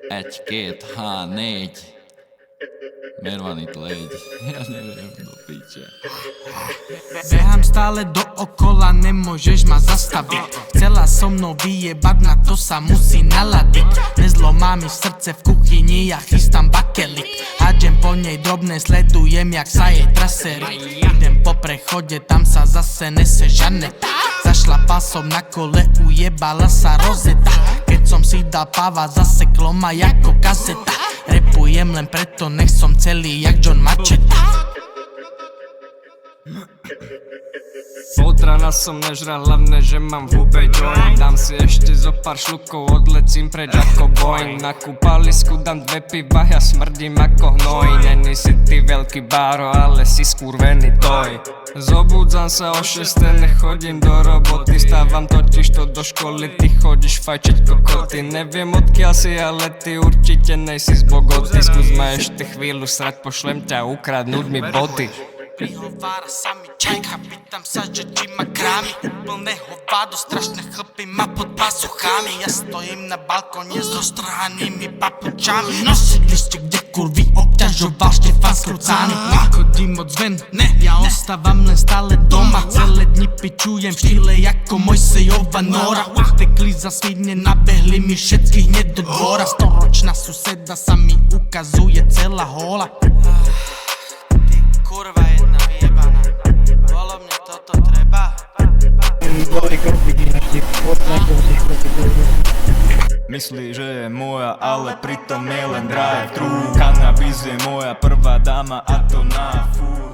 Egy-két, négy. Miért van itt légy? Ja neviem, do piče. Behám stále dookola, nemôžeš ma zastaviť. Chcela so mnou vyjebať, na to sa musí naladiť. Nezlomá mi srdce v kuchyni, ja chystám bakelit. Hádžem po nej drobné, sledujem, jak sa jej trasery. Idem po prechode, tam sa zase nese Žaneta. Zašlapal som na kole, ujebala sa rozeta. Keď som si dal páva, zaseklo ma jako kazeta. Repujem len preto, nech som celý jak John Macheta. Od rána som nežral, hlavne, že mám v hube joint. Dám si ešte zo pár šlukov, odlecím preč ako Boeing. Na kúpalisku dám 2 piva, ja smrdím ako hnoj. Není si ty veľký báro, ale si skurvený toj. Zobudzam sa o 6, nechodím do roboty. Stávam totižto do školy, ty chodíš fajčiť kokoty. Neviem odkiaľ si, ale ty určite nejsi z Bogoty. Skús ma ešte chvíľu srať, pošlem ťa ukradnúť mi boty. Prihovára sa mi čajka, pýtam sa, že či ma krámi. Úplné hovado, strašné chlpy ma pod pazuchami. Ja stojím na balkóne s roztrhanými papučami. Na sídlište, kde kurvy obťažoval Štefan Skrucány. Nechodím moc ven, ne, ja ostávam len stále doma. Celé dni pičujem v štýle jako Mojsejova Nora. Utekli za svine, nabehli mi všetkých hneď do dvora. Storočná suseda sa mi ukazuje celá hola. Kurva jedna vyjebaná, bolo mne toto treba. Myslí, že je moja, ale pritom je len drive-thru. Kanabis je moja prvá dáma a to na fúr.